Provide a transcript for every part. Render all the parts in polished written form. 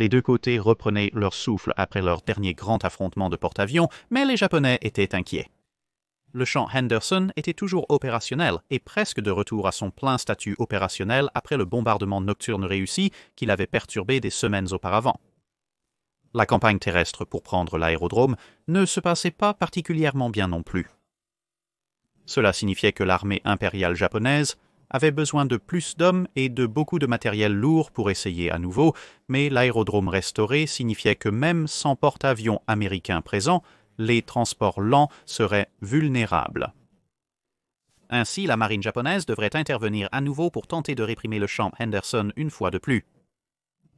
Les deux côtés reprenaient leur souffle après leur dernier grand affrontement de porte-avions, mais les Japonais étaient inquiets. Le champ Henderson était toujours opérationnel et presque de retour à son plein statut opérationnel après le bombardement nocturne réussi qu'il avait perturbé des semaines auparavant. La campagne terrestre pour prendre l'aérodrome ne se passait pas particulièrement bien non plus. Cela signifiait que l'armée impériale japonaise avait besoin de plus d'hommes et de beaucoup de matériel lourd pour essayer à nouveau, mais l'aérodrome restauré signifiait que même sans porte-avions américains présents, les transports lents seraient vulnérables. Ainsi, la marine japonaise devrait intervenir à nouveau pour tenter de réprimer le champ Henderson une fois de plus.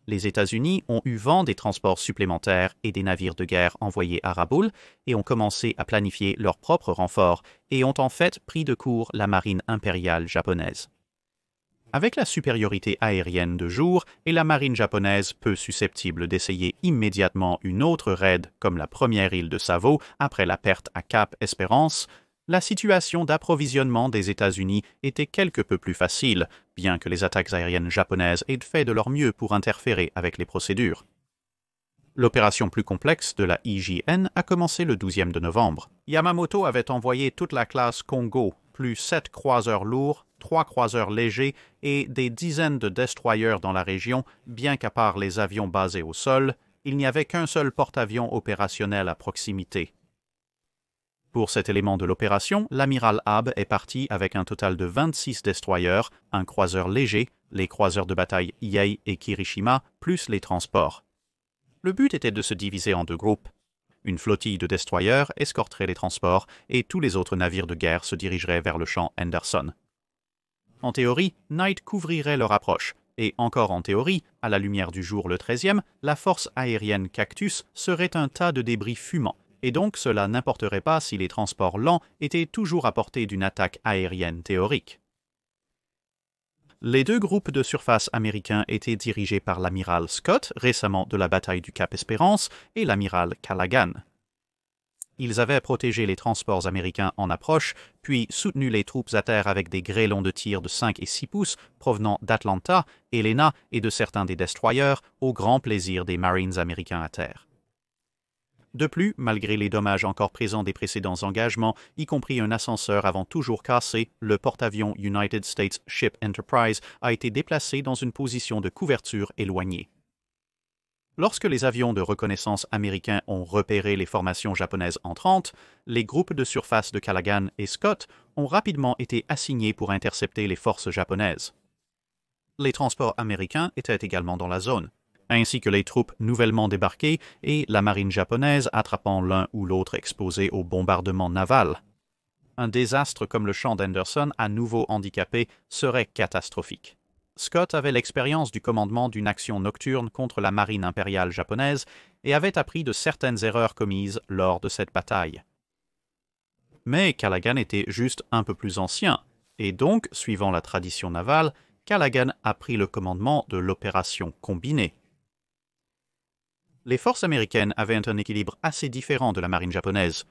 Les États-Unis ont eu vent des transports supplémentaires et des navires de guerre envoyés à Rabaul et ont commencé à planifier leurs propres renforts et ont en fait pris de court la marine impériale japonaise. Avec la supériorité aérienne de jour et la marine japonaise peu susceptible d'essayer immédiatement une autre raid comme la première île de Savo après la perte à Cap Espérance, la situation d'approvisionnement des États-Unis était quelque peu plus facile, bien que les attaques aériennes japonaises aient fait de leur mieux pour interférer avec les procédures. L'opération plus complexe de la IJN a commencé le 12e de novembre. Yamamoto avait envoyé toute la classe Kongo, plus 7 croiseurs lourds, 3 croiseurs légers et des dizaines de destroyers dans la région, bien qu'à part les avions basés au sol, il n'y avait qu'un seul porte-avions opérationnel à proximité. Pour cet élément de l'opération, l'amiral Abe est parti avec un total de 26 destroyers, un croiseur léger, les croiseurs de bataille Yei et Kirishima, plus les transports. Le but était de se diviser en deux groupes. Une flottille de destroyers escorterait les transports et tous les autres navires de guerre se dirigeraient vers le champ Henderson. En théorie, Knight couvrirait leur approche, et encore en théorie, à la lumière du jour le 13e, la force aérienne Cactus serait un tas de débris fumants, et donc cela n'importerait pas si les transports lents étaient toujours à portée d'une attaque aérienne théorique. Les deux groupes de surface américains étaient dirigés par l'amiral Scott, récemment de la bataille du Cap Espérance, et l'amiral Callaghan. Ils avaient protégé les transports américains en approche, puis soutenu les troupes à terre avec des grêlons de tir de 5 et 6 pouces provenant d'Atlanta, Helena et de certains des destroyers, au grand plaisir des Marines américains à terre. De plus, malgré les dommages encore présents des précédents engagements, y compris un ascenseur avant toujours cassé, le porte-avions United States Ship Enterprise a été déplacé dans une position de couverture éloignée. Lorsque les avions de reconnaissance américains ont repéré les formations japonaises entrantes, les groupes de surface de Callaghan et Scott ont rapidement été assignés pour intercepter les forces japonaises. Les transports américains étaient également dans la zone, ainsi que les troupes nouvellement débarquées et la marine japonaise attrapant l'un ou l'autre exposé au bombardement naval. Un désastre comme le champ d'Henderson à nouveau handicapé serait catastrophique. Scott avait l'expérience du commandement d'une action nocturne contre la marine impériale japonaise et avait appris de certaines erreurs commises lors de cette bataille. Mais Callaghan était juste un peu plus ancien, et donc, suivant la tradition navale, Callaghan a pris le commandement de l'opération combinée. Les forces américaines avaient un équilibre assez différent de la marine japonaise.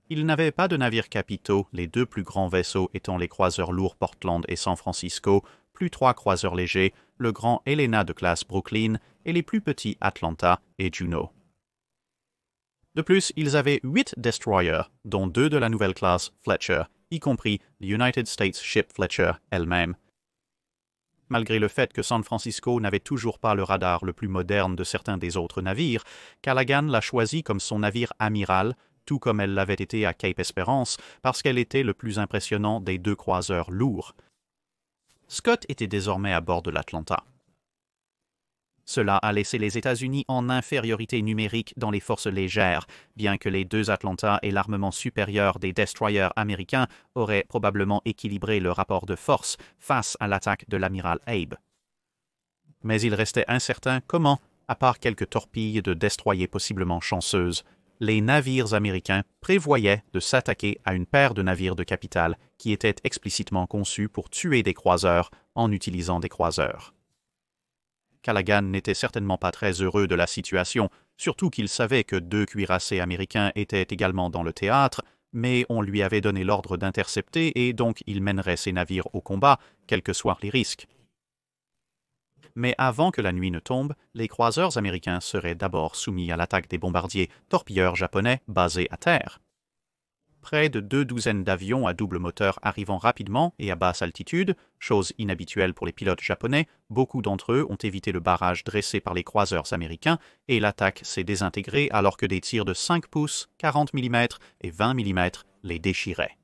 Ils n'avaient pas de navires capitaux, les deux plus grands vaisseaux étant les croiseurs lourds Portland et San Francisco, plus 3 croiseurs légers, le grand Helena de classe Brooklyn et les plus petits Atlanta et Juneau. De plus, ils avaient 8 destroyers, dont 2 de la nouvelle classe Fletcher, y compris l'United States Ship Fletcher elle-même. Malgré le fait que San Francisco n'avait toujours pas le radar le plus moderne de certains des autres navires, Callaghan l'a choisi comme son navire amiral, tout comme elle l'avait été à Cape Espérance, parce qu'elle était le plus impressionnant des 2 croiseurs lourds. Scott était désormais à bord de l'Atlanta. Cela a laissé les États-Unis en infériorité numérique dans les forces légères, bien que les 2 Atlanta et l'armement supérieur des destroyers américains auraient probablement équilibré le rapport de force face à l'attaque de l'amiral Abe. Mais il restait incertain comment, à part quelques torpilles de destroyers possiblement chanceuses, les navires américains prévoyaient de s'attaquer à une paire de navires de capitale qui étaient explicitement conçus pour tuer des croiseurs en utilisant des croiseurs. Callaghan n'était certainement pas très heureux de la situation, surtout qu'il savait que 2 cuirassés américains étaient également dans le théâtre, mais on lui avait donné l'ordre d'intercepter et donc il mènerait ses navires au combat, quels que soient les risques. Mais avant que la nuit ne tombe, les croiseurs américains seraient d'abord soumis à l'attaque des bombardiers torpilleurs japonais basés à terre. Près de 2 douzaines d'avions à double moteur arrivant rapidement et à basse altitude, chose inhabituelle pour les pilotes japonais, beaucoup d'entre eux ont évité le barrage dressé par les croiseurs américains et l'attaque s'est désintégrée alors que des tirs de 5 pouces, 40 mm et 20 mm les déchiraient.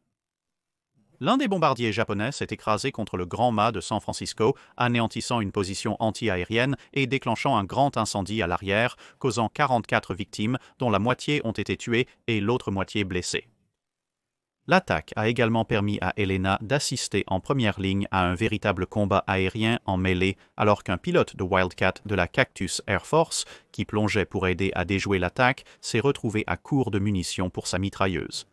L'un des bombardiers japonais s'est écrasé contre le Grand Mât de San Francisco, anéantissant une position anti-aérienne et déclenchant un grand incendie à l'arrière, causant 44 victimes, dont la moitié ont été tuées et l'autre moitié blessées. L'attaque a également permis à Helena d'assister en première ligne à un véritable combat aérien en mêlée, alors qu'un pilote de Wildcat de la Cactus Air Force, qui plongeait pour aider à déjouer l'attaque, s'est retrouvé à court de munitions pour sa mitrailleuse.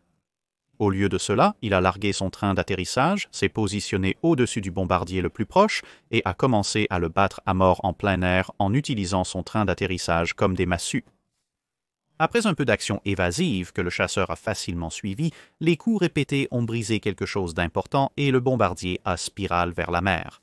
Au lieu de cela, il a largué son train d'atterrissage, s'est positionné au-dessus du bombardier le plus proche et a commencé à le battre à mort en plein air en utilisant son train d'atterrissage comme des massues. Après un peu d'action évasive que le chasseur a facilement suivi, les coups répétés ont brisé quelque chose d'important et le bombardier a spirale vers la mer.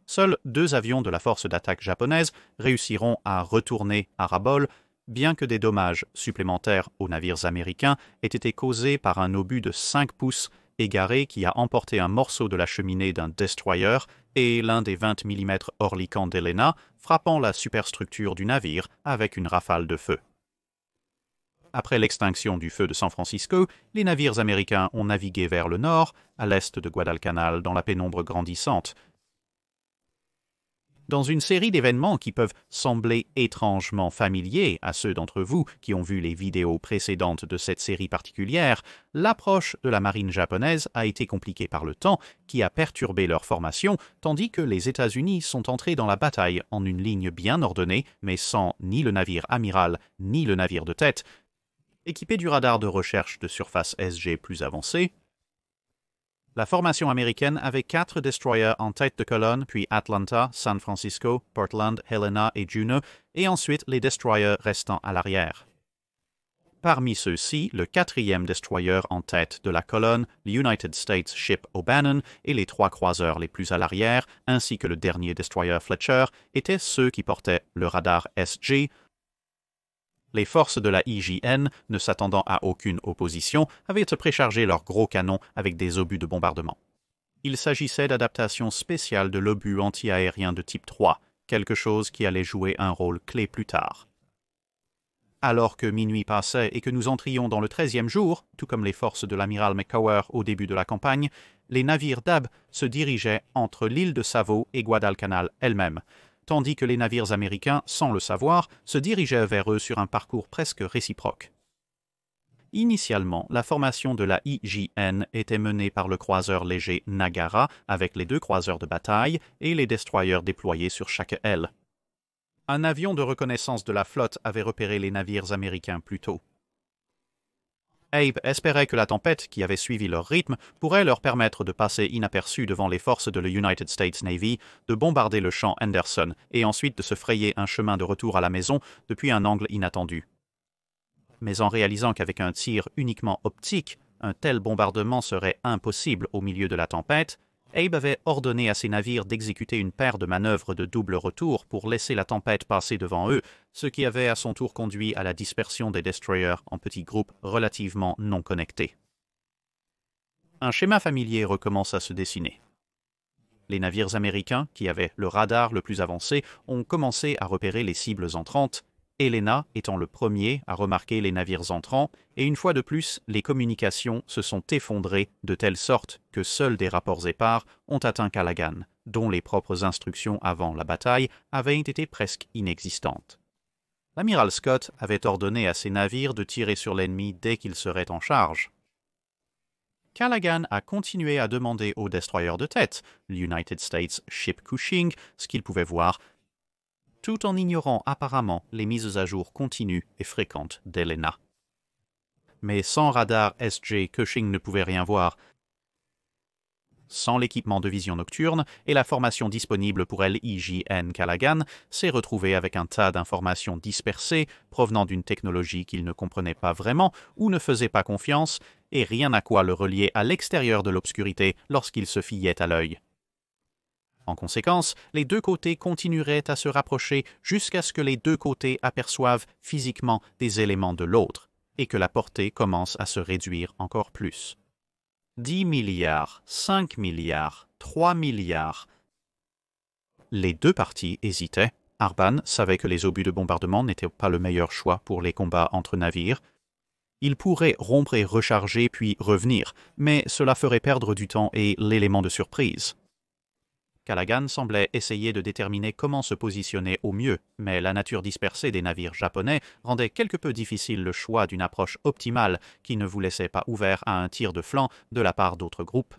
Seuls 2 avions de la force d'attaque japonaise réussiront à retourner à ras-bol, bien que des dommages supplémentaires aux navires américains aient été causés par un obus de 5 pouces égaré qui a emporté un morceau de la cheminée d'un destroyer et l'un des 20 mm Oerlikon d'Helena, frappant la superstructure du navire avec une rafale de feu. Après l'extinction du feu de San Francisco, les navires américains ont navigué vers le nord, à l'est de Guadalcanal, dans la pénombre grandissante. Dans une série d'événements qui peuvent sembler étrangement familiers à ceux d'entre vous qui ont vu les vidéos précédentes de cette série particulière, l'approche de la marine japonaise a été compliquée par le temps qui a perturbé leur formation, tandis que les États-Unis sont entrés dans la bataille en une ligne bien ordonnée, mais sans ni le navire amiral ni le navire de tête, équipés du radar de recherche de surface SG plus avancé. La formation américaine avait 4 destroyers en tête de colonne, puis Atlanta, San Francisco, Portland, Helena et Juneau, et ensuite les destroyers restant à l'arrière. Parmi ceux-ci, le 4e destroyer en tête de la colonne, l'United States Ship O'Bannon, et les 3 croiseurs les plus à l'arrière, ainsi que le dernier destroyer Fletcher, étaient ceux qui portaient le radar SG. Les forces de la IJN, ne s'attendant à aucune opposition, avaient préchargé leurs gros canons avec des obus de bombardement. Il s'agissait d'adaptations spéciales de l'obus anti-aérien de type 3, quelque chose qui allait jouer un rôle clé plus tard. Alors que minuit passait et que nous entrions dans le 13e jour, tout comme les forces de l'amiral McCower au début de la campagne, les navires d'Ab se dirigeaient entre l'île de Savo et Guadalcanal elle-même, tandis que les navires américains, sans le savoir, se dirigeaient vers eux sur un parcours presque réciproque. Initialement, la formation de la IJN était menée par le croiseur léger Nagara avec les 2 croiseurs de bataille et les destroyers déployés sur chaque aile. Un avion de reconnaissance de la flotte avait repéré les navires américains plus tôt. Abe espérait que la tempête qui avait suivi leur rythme pourrait leur permettre de passer inaperçus devant les forces de l'United States Navy, de bombarder le champ Anderson et ensuite de se frayer un chemin de retour à la maison depuis un angle inattendu. Mais en réalisant qu'avec un tir uniquement optique, un tel bombardement serait impossible au milieu de la tempête, Abe avait ordonné à ses navires d'exécuter une paire de manœuvres de double retour pour laisser la tempête passer devant eux, ce qui avait à son tour conduit à la dispersion des destroyers en petits groupes relativement non connectés. Un schéma familier recommence à se dessiner. Les navires américains, qui avaient le radar le plus avancé, ont commencé à repérer les cibles entrantes, Helena étant le premier à remarquer les navires entrants, et une fois de plus, les communications se sont effondrées de telle sorte que seuls des rapports épars ont atteint Callaghan, dont les propres instructions avant la bataille avaient été presque inexistantes. L'amiral Scott avait ordonné à ses navires de tirer sur l'ennemi dès qu'il serait en charge. Callaghan a continué à demander aux destroyers de tête, l'United States Ship Cushing, ce qu'ils pouvaient voir, tout en ignorant apparemment les mises à jour continues et fréquentes d'Helena. Mais sans radar SG, Cushing ne pouvait rien voir. Sans l'équipement de vision nocturne et la formation disponible pour l'IJN Callaghan, s'est retrouvé avec un tas d'informations dispersées provenant d'une technologie qu'il ne comprenait pas vraiment ou ne faisait pas confiance, et rien à quoi le relier à l'extérieur de l'obscurité lorsqu'il se fiait à l'œil. En conséquence, les deux côtés continueraient à se rapprocher jusqu'à ce que les deux côtés aperçoivent physiquement des éléments de l'autre et que la portée commence à se réduire encore plus. 10 milliards, 5 milliards, 3 milliards. Les deux parties hésitaient. Arban savait que les obus de bombardement n'étaient pas le meilleur choix pour les combats entre navires. Il pourrait rompre et recharger puis revenir, mais cela ferait perdre du temps et l'élément de surprise. Callaghan semblait essayer de déterminer comment se positionner au mieux, mais la nature dispersée des navires japonais rendait quelque peu difficile le choix d'une approche optimale qui ne vous laissait pas ouvert à un tir de flanc de la part d'autres groupes.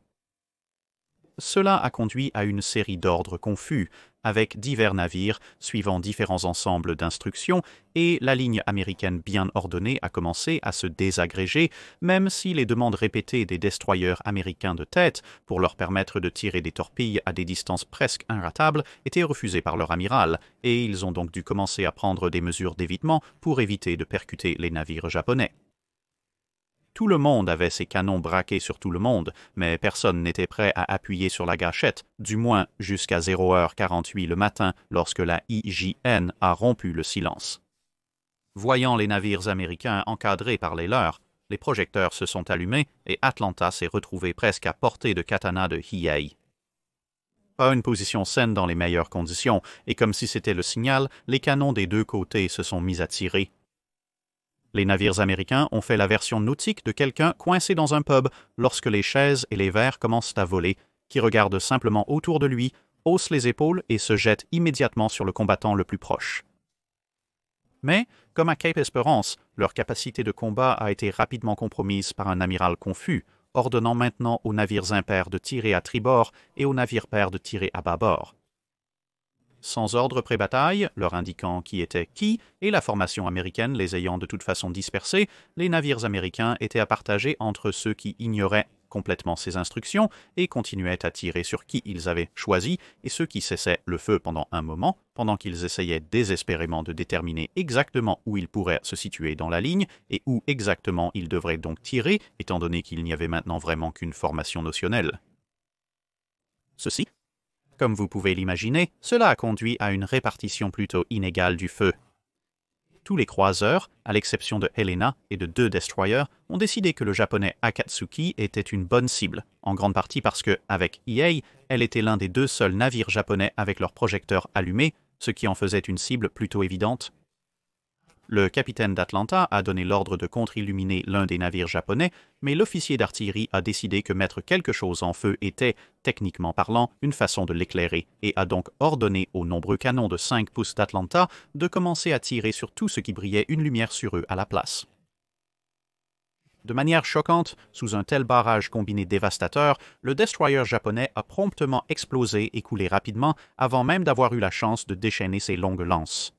Cela a conduit à une série d'ordres confus, avec divers navires suivant différents ensembles d'instructions, et la ligne américaine bien ordonnée a commencé à se désagréger, même si les demandes répétées des destroyers américains de tête pour leur permettre de tirer des torpilles à des distances presque irratables étaient refusées par leur amiral, et ils ont donc dû commencer à prendre des mesures d'évitement pour éviter de percuter les navires japonais. Tout le monde avait ses canons braqués sur tout le monde, mais personne n'était prêt à appuyer sur la gâchette, du moins jusqu'à 0h48 le matin, lorsque la IJN a rompu le silence. Voyant les navires américains encadrés par les leurs, les projecteurs se sont allumés et Atlanta s'est retrouvé presque à portée de katana de Hiei. Pas une position saine dans les meilleures conditions, et comme si c'était le signal, les canons des deux côtés se sont mis à tirer. Les navires américains ont fait la version nautique de quelqu'un coincé dans un pub lorsque les chaises et les verres commencent à voler, qui regarde simplement autour de lui, hausse les épaules et se jette immédiatement sur le combattant le plus proche. Mais, comme à Cape Esperance, leur capacité de combat a été rapidement compromise par un amiral confus, ordonnant maintenant aux navires impairs de tirer à tribord et aux navires pairs de tirer à bâbord. Sans ordre pré-bataille, leur indiquant qui était qui, et la formation américaine les ayant de toute façon dispersés, les navires américains étaient à partager entre ceux qui ignoraient complètement ces instructions et continuaient à tirer sur qui ils avaient choisi, et ceux qui cessaient le feu pendant un moment, pendant qu'ils essayaient désespérément de déterminer exactement où ils pourraient se situer dans la ligne et où exactement ils devraient donc tirer, étant donné qu'il n'y avait maintenant vraiment qu'une formation notionnelle. Ceci, comme vous pouvez l'imaginer, cela a conduit à une répartition plutôt inégale du feu. Tous les croiseurs, à l'exception de Helena et de 2 destroyers, ont décidé que le japonais Akatsuki était une bonne cible, en grande partie parce que, avec Hiei, elle était l'un des 2 seuls navires japonais avec leurs projecteurs allumés, ce qui en faisait une cible plutôt évidente. Le capitaine d'Atlanta a donné l'ordre de contre-illuminer l'un des navires japonais, mais l'officier d'artillerie a décidé que mettre quelque chose en feu était, techniquement parlant, une façon de l'éclairer, et a donc ordonné aux nombreux canons de 5 pouces d'Atlanta de commencer à tirer sur tout ce qui brillait une lumière sur eux à la place. De manière choquante, sous un tel barrage combiné dévastateur, le destroyer japonais a promptement explosé et coulé rapidement avant même d'avoir eu la chance de déchaîner ses longues lances.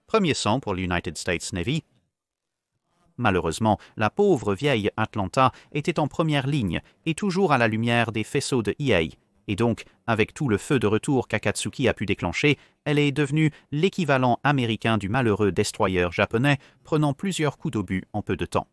Premier sang pour l'United States Navy. Malheureusement, la pauvre vieille Atlanta était en première ligne et toujours à la lumière des faisceaux de Hiei, et donc, avec tout le feu de retour qu'Akatsuki a pu déclencher, elle est devenue l'équivalent américain du malheureux destroyer japonais, prenant plusieurs coups d'obus en peu de temps.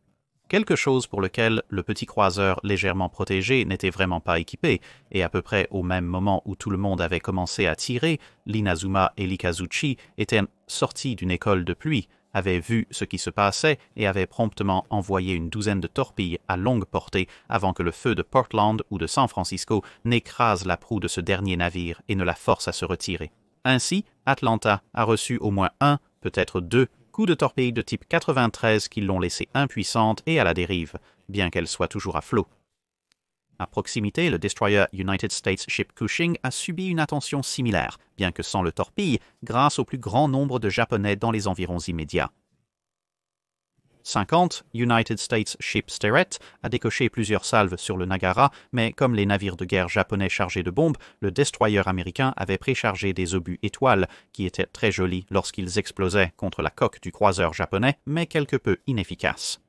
Quelque chose pour lequel le petit croiseur légèrement protégé n'était vraiment pas équipé, et à peu près au même moment où tout le monde avait commencé à tirer, l'Inazuma et l'Ikazuchi étaient sortis d'une école de pluie, avaient vu ce qui se passait et avaient promptement envoyé une douzaine de torpilles à longue portée avant que le feu de Portland ou de San Francisco n'écrase la proue de ce dernier navire et ne la force à se retirer. Ainsi, Atlanta a reçu au moins 1, peut-être 2, coups de torpille de type 93 qui l'ont laissée impuissante et à la dérive, bien qu'elle soit toujours à flot. À proximité, le destroyer United States Ship Cushing a subi une attention similaire, bien que sans le torpille, grâce au plus grand nombre de Japonais dans les environs immédiats. 50, United States Ship Sterett a décoché plusieurs salves sur le Nagara, mais comme les navires de guerre japonais chargés de bombes, le destroyer américain avait préchargé des obus étoiles qui étaient très jolis lorsqu'ils explosaient contre la coque du croiseur japonais, mais quelque peu inefficaces.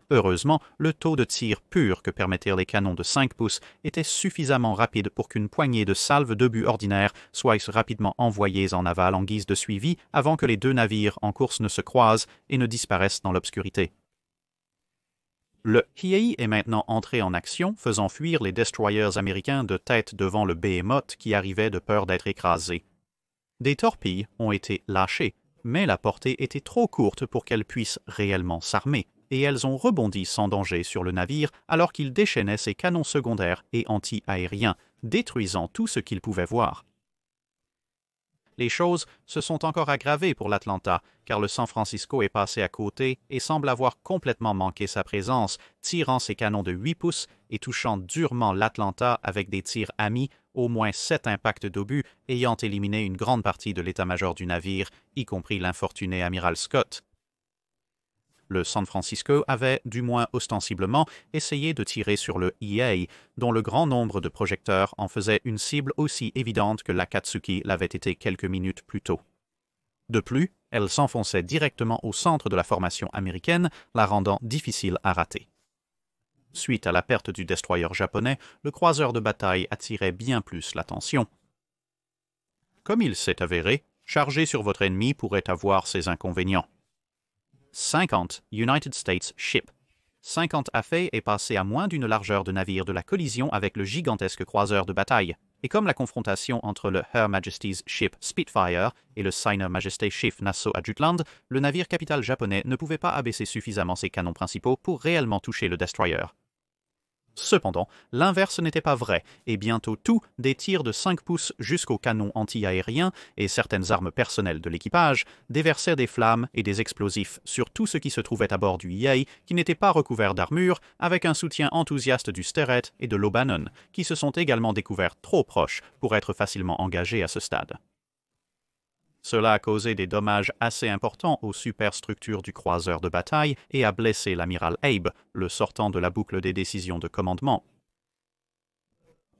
Heureusement, le taux de tir pur que permettaient les canons de 5 pouces était suffisamment rapide pour qu'une poignée de salves d'obus ordinaires soient rapidement envoyées en aval en guise de suivi avant que les 2 navires en course ne se croisent et ne disparaissent dans l'obscurité. Le Hiei est maintenant entré en action, faisant fuir les destroyers américains de tête devant le Behemoth qui arrivait de peur d'être écrasé. Des torpilles ont été lâchées, mais la portée était trop courte pour qu'elles puissent réellement s'armer, et elles ont rebondi sans danger sur le navire alors qu'il déchaînait ses canons secondaires et anti-aériens, détruisant tout ce qu'il pouvait voir. Les choses se sont encore aggravées pour l'Atlanta, car le San Francisco est passé à côté et semble avoir complètement manqué sa présence, tirant ses canons de 8 pouces et touchant durement l'Atlanta avec des tirs amis, au moins 7 impacts d'obus ayant éliminé une grande partie de l'état-major du navire, y compris l'infortuné amiral Scott. Le San Francisco avait, du moins ostensiblement, essayé de tirer sur le Hiei, dont le grand nombre de projecteurs en faisait une cible aussi évidente que l'Akatsuki l'avait été quelques minutes plus tôt. De plus, elle s'enfonçait directement au centre de la formation américaine, la rendant difficile à rater. Suite à la perte du destroyer japonais, le croiseur de bataille attirait bien plus l'attention. Comme il s'est avéré, charger sur votre ennemi pourrait avoir ses inconvénients. 50 United States Ship. 50 Afei est passé à moins d'une largeur de navire de la collision avec le gigantesque croiseur de bataille. Et comme la confrontation entre le Her Majesty's Ship Spitfire et le Seiner Majesty Ship Nassau Adjutland, le navire capital japonais ne pouvait pas abaisser suffisamment ses canons principaux pour réellement toucher le destroyer. Cependant, l'inverse n'était pas vrai, et bientôt tout, des tirs de 5 pouces jusqu'aux canons anti-aériens et certaines armes personnelles de l'équipage, déversèrent des flammes et des explosifs sur tout ce qui se trouvait à bord du Hiei, qui n'était pas recouvert d'armure, avec un soutien enthousiaste du Sterret et de l'Obannon, qui se sont également découverts trop proches pour être facilement engagés à ce stade. Cela a causé des dommages assez importants aux superstructures du croiseur de bataille et a blessé l'amiral Abe, le sortant de la boucle des décisions de commandement.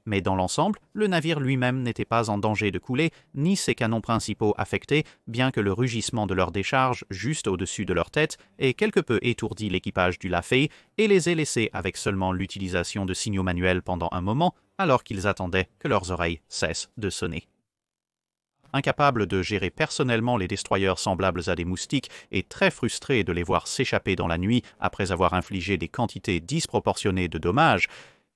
Mais dans l'ensemble, le navire lui-même n'était pas en danger de couler, ni ses canons principaux affectés, bien que le rugissement de leur décharge, juste au-dessus de leur tête, ait quelque peu étourdi l'équipage du Lafay et les ait laissés avec seulement l'utilisation de signaux manuels pendant un moment, alors qu'ils attendaient que leurs oreilles cessent de sonner. Incapable de gérer personnellement les destroyers semblables à des moustiques et très frustré de les voir s'échapper dans la nuit après avoir infligé des quantités disproportionnées de dommages,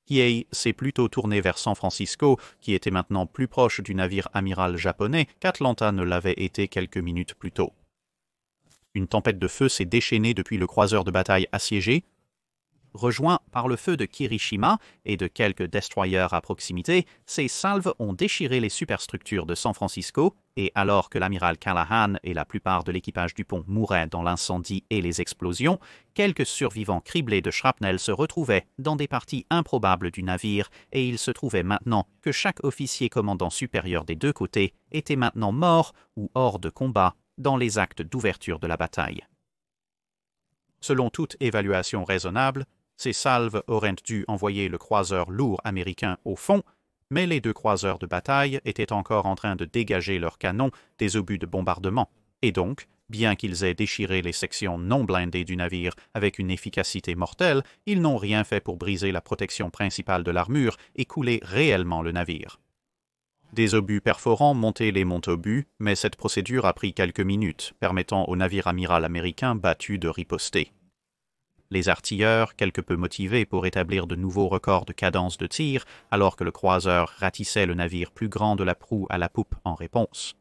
Hiei s'est plutôt tourné vers San Francisco, qui était maintenant plus proche du navire amiral japonais qu'Atlanta ne l'avait été quelques minutes plus tôt. Une tempête de feu s'est déchaînée depuis le croiseur de bataille assiégé. Rejoints par le feu de Kirishima et de quelques destroyers à proximité, ces salves ont déchiré les superstructures de San Francisco et alors que l'amiral Callahan et la plupart de l'équipage du pont mouraient dans l'incendie et les explosions, quelques survivants criblés de shrapnel se retrouvaient dans des parties improbables du navire et il se trouvait maintenant que chaque officier commandant supérieur des deux côtés était maintenant mort ou hors de combat dans les actes d'ouverture de la bataille. Selon toute évaluation raisonnable, ces salves auraient dû envoyer le croiseur lourd américain au fond, mais les deux croiseurs de bataille étaient encore en train de dégager leurs canons des obus de bombardement, et donc, bien qu'ils aient déchiré les sections non blindées du navire avec une efficacité mortelle, ils n'ont rien fait pour briser la protection principale de l'armure et couler réellement le navire. Des obus perforants montaient les monte-obus, mais cette procédure a pris quelques minutes, permettant au navire amiral américain battu de riposter. Les artilleurs, quelque peu motivés pour établir de nouveaux records de cadence de tir, alors que le croiseur ratissait le navire plus grand de la proue à la poupe en réponse.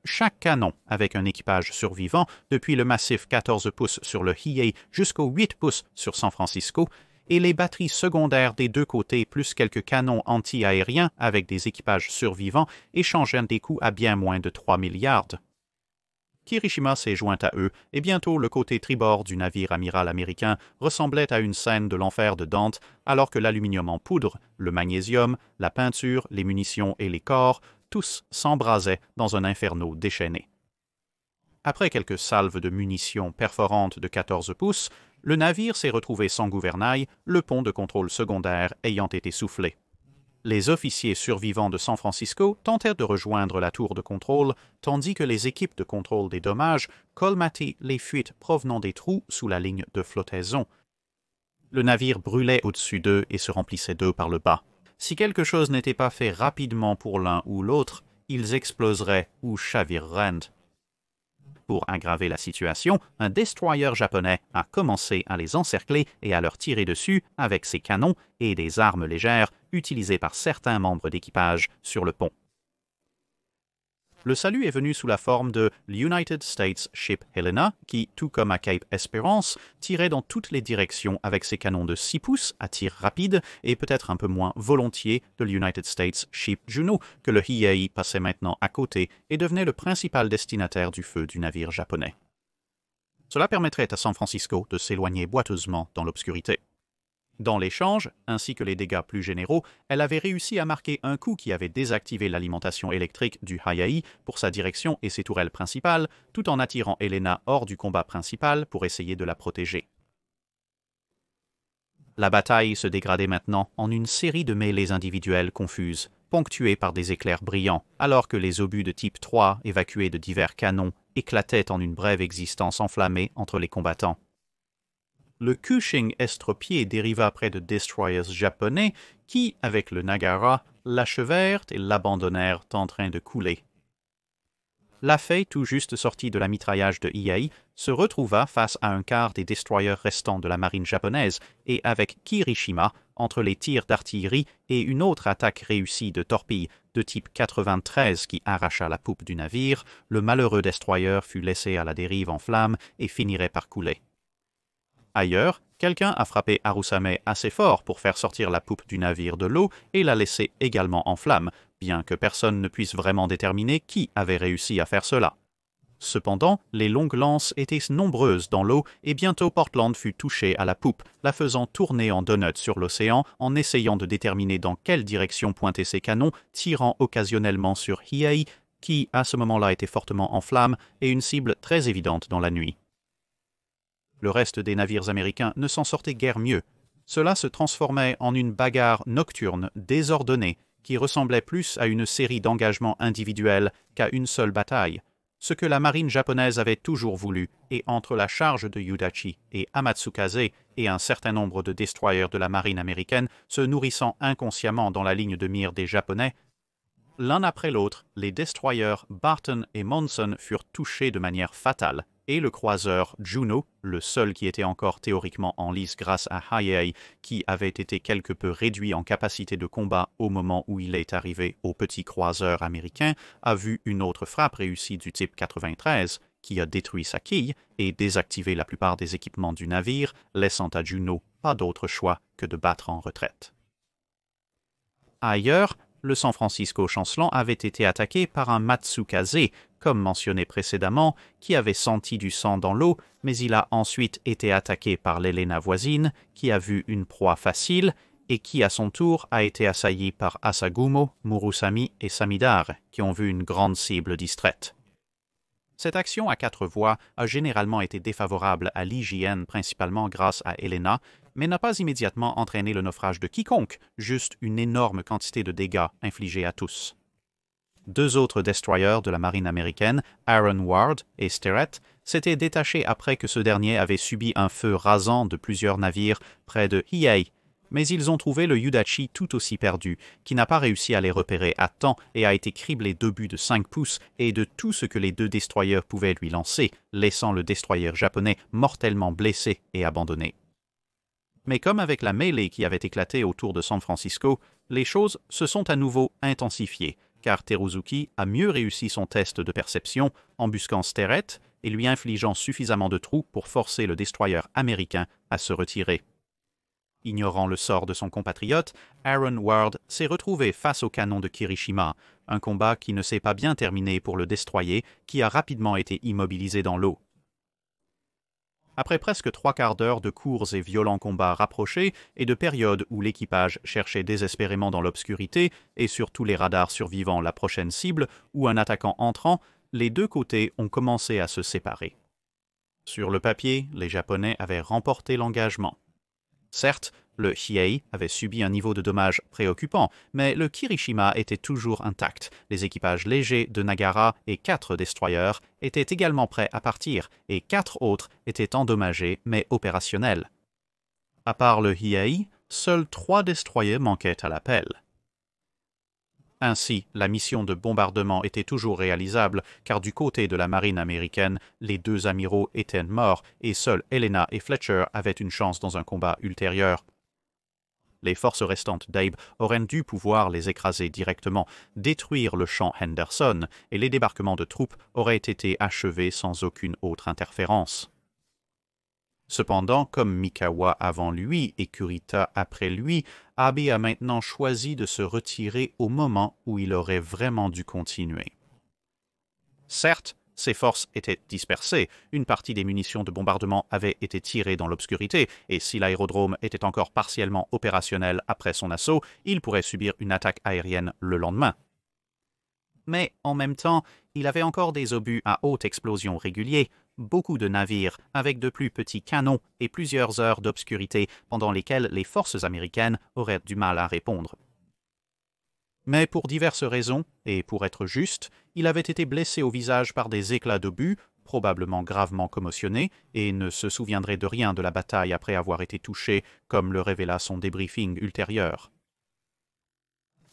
Chaque canon, avec un équipage survivant, depuis le massif 14 pouces sur le Hiei jusqu'au 8 pouces sur San Francisco, et les batteries secondaires des deux côtés plus quelques canons anti-aériens avec des équipages survivants échangèrent des coups à bien moins de 3000 yards. Kirishima s'est joint à eux, et bientôt le côté tribord du navire amiral américain ressemblait à une scène de l'enfer de Dante, alors que l'aluminium en poudre, le magnésium, la peinture, les munitions et les corps, tous s'embrasaient dans un inferno déchaîné. Après quelques salves de munitions perforantes de 14 pouces, le navire s'est retrouvé sans gouvernail, le pont de contrôle secondaire ayant été soufflé. Les officiers survivants de San Francisco tentèrent de rejoindre la tour de contrôle, tandis que les équipes de contrôle des dommages colmataient les fuites provenant des trous sous la ligne de flottaison. Le navire brûlait au-dessus d'eux et se remplissait d'eau par le bas. Si quelque chose n'était pas fait rapidement pour l'un ou l'autre, ils exploseraient ou chavireraient. Pour aggraver la situation, un destroyer japonais a commencé à les encercler et à leur tirer dessus avec ses canons et des armes légères utilisées par certains membres d'équipage sur le pont. Le salut est venu sous la forme de l'United States Ship Helena, qui, tout comme à Cape Esperance, tirait dans toutes les directions avec ses canons de 6 pouces à tir rapide et peut-être un peu moins volontiers de l'United States Ship Juno, que le Hiei passait maintenant à côté et devenait le principal destinataire du feu du navire japonais. Cela permettrait à San Francisco de s'éloigner boiteusement dans l'obscurité. Dans l'échange, ainsi que les dégâts plus généraux, elle avait réussi à marquer un coup qui avait désactivé l'alimentation électrique du Hiei pour sa direction et ses tourelles principales, tout en attirant Helena hors du combat principal pour essayer de la protéger. La bataille se dégradait maintenant en une série de mêlées individuelles confuses, ponctuées par des éclairs brillants, alors que les obus de type 3 évacués de divers canons éclataient en une brève existence enflammée entre les combattants. Le Cushing estropié dériva près de destroyers japonais qui, avec le Nagara, l'achevèrent et l'abandonnèrent en train de couler. La Fei, tout juste sortie de la mitraillage de Hiei, se retrouva face à un quart des destroyers restants de la marine japonaise et avec Kirishima, entre les tirs d'artillerie et une autre attaque réussie de torpilles de type 93 qui arracha la poupe du navire, le malheureux destroyer fut laissé à la dérive en flammes et finirait par couler. Ailleurs, quelqu'un a frappé Harusame assez fort pour faire sortir la poupe du navire de l'eau et la laisser également en flammes, bien que personne ne puisse vraiment déterminer qui avait réussi à faire cela. Cependant, les longues lances étaient nombreuses dans l'eau et bientôt Portland fut touché à la poupe, la faisant tourner en donut sur l'océan en essayant de déterminer dans quelle direction pointaient ses canons, tirant occasionnellement sur Hiei, qui à ce moment-là était fortement en flammes et une cible très évidente dans la nuit. Le reste des navires américains ne s'en sortait guère mieux. Cela se transformait en une bagarre nocturne, désordonnée, qui ressemblait plus à une série d'engagements individuels qu'à une seule bataille, ce que la marine japonaise avait toujours voulu, et entre la charge de Udachi et Amatsukaze et un certain nombre de destroyers de la marine américaine se nourrissant inconsciemment dans la ligne de mire des Japonais, l'un après l'autre, les destroyers Barton et Monson furent touchés de manière fatale, et le croiseur Juno, le seul qui était encore théoriquement en lice grâce à Hiei, qui avait été quelque peu réduit en capacité de combat au moment où il est arrivé au petit croiseur américain, a vu une autre frappe réussie du type 93, qui a détruit sa quille et désactivé la plupart des équipements du navire, laissant à Juno pas d'autre choix que de battre en retraite. Ailleurs, le San Francisco chancelant avait été attaqué par un Matsukaze, comme mentionné précédemment, qui avait senti du sang dans l'eau, mais il a ensuite été attaqué par l'Helena voisine, qui a vu une proie facile, et qui à son tour a été assailli par Asagumo, Murusami et Samidar, qui ont vu une grande cible distraite. Cette action à 4 voies a généralement été défavorable à l'IJN principalement grâce à Helena, mais n'a pas immédiatement entraîné le naufrage de quiconque, juste une énorme quantité de dégâts infligés à tous. 2 autres destroyers de la marine américaine, Aaron Ward et Sterrett, s'étaient détachés après que ce dernier avait subi un feu rasant de plusieurs navires près de Hiei, mais ils ont trouvé le Udachi tout aussi perdu, qui n'a pas réussi à les repérer à temps et a été criblé d'obus de 5 pouces et de tout ce que les 2 destroyers pouvaient lui lancer, laissant le destroyer japonais mortellement blessé et abandonné. Mais comme avec la mêlée qui avait éclaté autour de San Francisco, les choses se sont à nouveau intensifiées, car Teruzuki a mieux réussi son test de perception, embusquant Sterrett et lui infligeant suffisamment de trous pour forcer le destroyer américain à se retirer. Ignorant le sort de son compatriote, Aaron Ward s'est retrouvé face au canon de Kirishima, un combat qui ne s'est pas bien terminé pour le destroyer, qui a rapidement été immobilisé dans l'eau. Après presque 3/4 d'heure de courts et violents combats rapprochés et de périodes où l'équipage cherchait désespérément dans l'obscurité et sur tous les radars survivants la prochaine cible ou un attaquant entrant, les 2 côtés ont commencé à se séparer. Sur le papier, les Japonais avaient remporté l'engagement. Certes, le Hiei avait subi un niveau de dommages préoccupant, mais le Kirishima était toujours intact. Les équipages légers de Nagara et 4 destroyers étaient également prêts à partir, et 4 autres étaient endommagés mais opérationnels. À part le Hiei, seuls 3 destroyers manquaient à l'appel. Ainsi, la mission de bombardement était toujours réalisable, car du côté de la marine américaine, les deux amiraux étaient morts et seuls Helena et Fletcher avaient une chance dans un combat ultérieur. Les forces restantes d'Abe auraient dû pouvoir les écraser directement, détruire le champ Henderson, et les débarquements de troupes auraient été achevés sans aucune autre interférence. Cependant, comme Mikawa avant lui et Kurita après lui, Abe a maintenant choisi de se retirer au moment où il aurait vraiment dû continuer. Certes, ses forces étaient dispersées, une partie des munitions de bombardement avait été tirée dans l'obscurité, et si l'aérodrome était encore partiellement opérationnel après son assaut, il pourrait subir une attaque aérienne le lendemain. Mais en même temps, il avait encore des obus à haute explosion réguliers, beaucoup de navires avec de plus petits canons et plusieurs heures d'obscurité pendant lesquelles les forces américaines auraient du mal à répondre. Mais pour diverses raisons, et pour être juste, il avait été blessé au visage par des éclats d'obus, probablement gravement commotionné, et ne se souviendrait de rien de la bataille après avoir été touché, comme le révéla son débriefing ultérieur.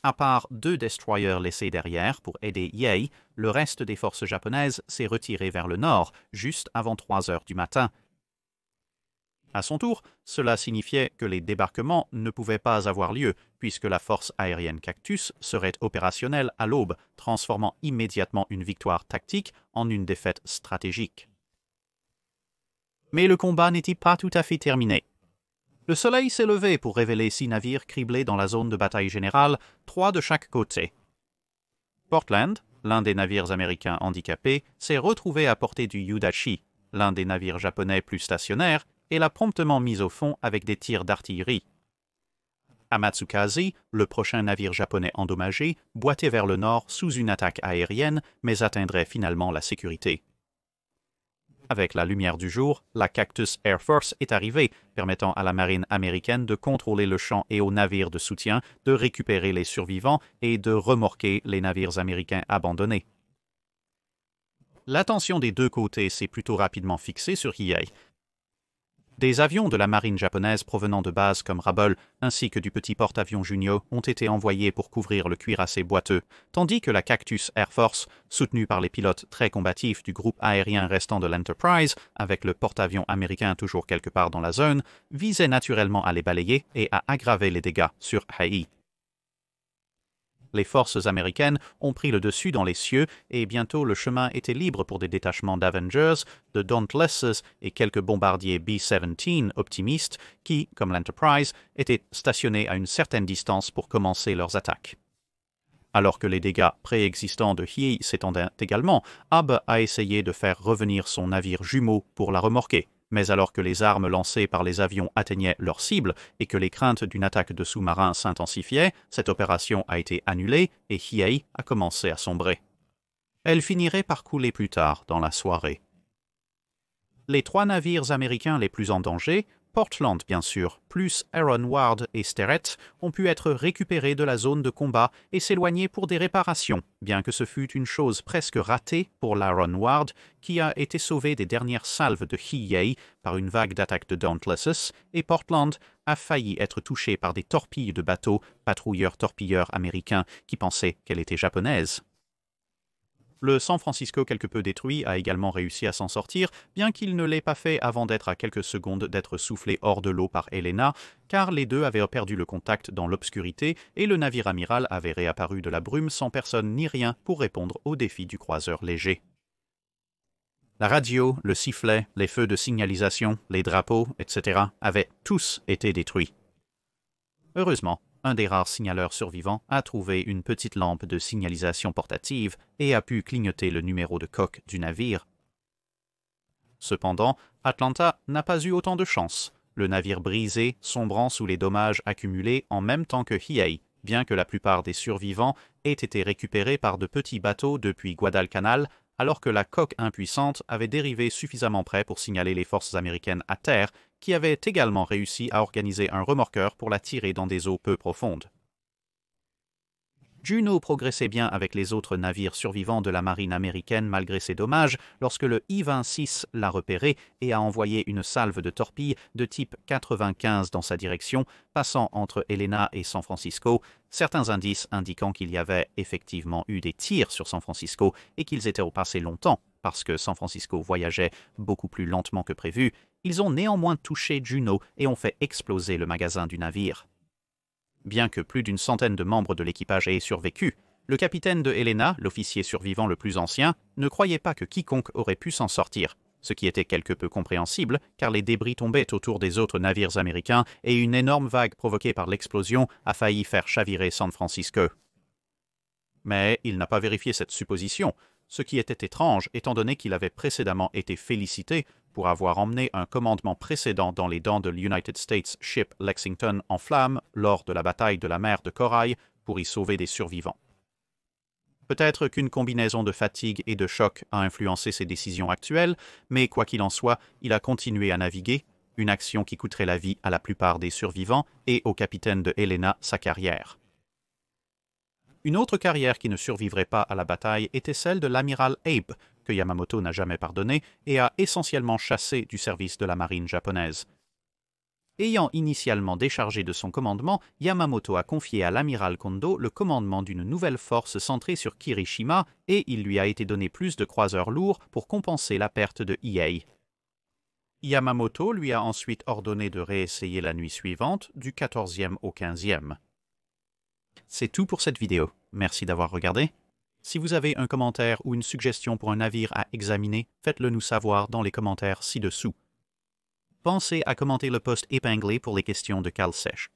À part 2 destroyers laissés derrière pour aider Yei, le reste des forces japonaises s'est retiré vers le nord, juste avant 3 heures du matin. À son tour, cela signifiait que les débarquements ne pouvaient pas avoir lieu, puisque la force aérienne Cactus serait opérationnelle à l'aube, transformant immédiatement une victoire tactique en une défaite stratégique. Mais le combat n'était pas tout à fait terminé. Le soleil s'est levé pour révéler 6 navires criblés dans la zone de bataille générale, 3 de chaque côté. Portland, l'un des navires américains handicapés, s'est retrouvé à portée du Yudachi, l'un des navires japonais plus stationnaires, et l'a promptement mis au fond avec des tirs d'artillerie. Amatsukaze, le prochain navire japonais endommagé, boitait vers le nord sous une attaque aérienne, mais atteindrait finalement la sécurité. Avec la lumière du jour, la Cactus Air Force est arrivée, permettant à la marine américaine de contrôler le champ et aux navires de soutien, de récupérer les survivants et de remorquer les navires américains abandonnés. L'attention des deux côtés s'est plutôt rapidement fixée sur Hiei. Des avions de la marine japonaise provenant de bases comme Rabaul ainsi que du petit porte-avions Junyo ont été envoyés pour couvrir le cuirassé boiteux, tandis que la Cactus Air Force, soutenue par les pilotes très combatifs du groupe aérien restant de l'Enterprise, avec le porte-avions américain toujours quelque part dans la zone, visait naturellement à les balayer et à aggraver les dégâts sur Haï. Les forces américaines ont pris le dessus dans les cieux et bientôt le chemin était libre pour des détachements d'Avengers, de Dauntlesses et quelques bombardiers B-17 optimistes qui, comme l'Enterprise, étaient stationnés à une certaine distance pour commencer leurs attaques. Alors que les dégâts préexistants de Hiei s'étendaient également, Abe a essayé de faire revenir son navire jumeau pour la remorquer. Mais alors que les armes lancées par les avions atteignaient leur cible et que les craintes d'une attaque de sous-marins s'intensifiaient, cette opération a été annulée et Hiei a commencé à sombrer. Elle finirait par couler plus tard dans la soirée. Les 3 navires américains les plus en danger, Portland bien sûr, plus Aaron Ward et Sterrett, ont pu être récupérés de la zone de combat et s'éloigner pour des réparations, bien que ce fût une chose presque ratée pour l'Aaron Ward, qui a été sauvé des dernières salves de Hiei par une vague d'attaques de Dauntlesses, et Portland a failli être touché par des torpilles de bateaux patrouilleurs-torpilleurs américains qui pensaient qu'elle était japonaise. Le San Francisco quelque peu détruit a également réussi à s'en sortir, bien qu'il ne l'ait pas fait avant d'être à quelques secondes d'être soufflé hors de l'eau par Helena, car les deux avaient perdu le contact dans l'obscurité et le navire amiral avait réapparu de la brume sans personne ni rien pour répondre au défi du croiseur léger. La radio, le sifflet, les feux de signalisation, les drapeaux, etc. avaient tous été détruits. Heureusement, un des rares signaleurs survivants a trouvé une petite lampe de signalisation portative et a pu clignoter le numéro de coque du navire. Cependant, Atlanta n'a pas eu autant de chance, le navire brisé sombrant sous les dommages accumulés en même temps que Hiei, bien que la plupart des survivants aient été récupérés par de petits bateaux depuis Guadalcanal, alors que la coque impuissante avait dérivé suffisamment près pour signaler les forces américaines à terre, qui avaient également réussi à organiser un remorqueur pour la tirer dans des eaux peu profondes. Juno progressait bien avec les autres navires survivants de la marine américaine malgré ses dommages lorsque le I-26 l'a repéré et a envoyé une salve de torpilles de type 95 dans sa direction, passant entre Helena et San Francisco, certains indices indiquant qu'il y avait effectivement eu des tirs sur San Francisco et qu'ils étaient repassés longtemps parce que San Francisco voyageait beaucoup plus lentement que prévu. Ils ont néanmoins touché Juno et ont fait exploser le magasin du navire. Bien que plus d'une centaine de membres de l'équipage aient survécu, le capitaine de Helena, l'officier survivant le plus ancien, ne croyait pas que quiconque aurait pu s'en sortir, ce qui était quelque peu compréhensible car les débris tombaient autour des autres navires américains et une énorme vague provoquée par l'explosion a failli faire chavirer San Francisco. Mais il n'a pas vérifié cette supposition, ce qui était étrange étant donné qu'il avait précédemment été félicité pour avoir emmené un commandement précédent dans les dents de l'United States Ship Lexington en flammes lors de la bataille de la mer de Corail pour y sauver des survivants. Peut-être qu'une combinaison de fatigue et de choc a influencé ses décisions actuelles, mais quoi qu'il en soit, il a continué à naviguer, une action qui coûterait la vie à la plupart des survivants et au capitaine de Helena sa carrière. Une autre carrière qui ne survivrait pas à la bataille était celle de l'amiral Abe, que Yamamoto n'a jamais pardonné et a essentiellement chassé du service de la marine japonaise. Ayant initialement déchargé de son commandement, Yamamoto a confié à l'amiral Kondo le commandement d'une nouvelle force centrée sur Kirishima et il lui a été donné plus de croiseurs lourds pour compenser la perte de Hiei. Yamamoto lui a ensuite ordonné de réessayer la nuit suivante, du 14e au 15e. C'est tout pour cette vidéo. Merci d'avoir regardé. Si vous avez un commentaire ou une suggestion pour un navire à examiner, faites-le nous savoir dans les commentaires ci-dessous. Pensez à commenter le post épinglé pour les questions de Carl Sech.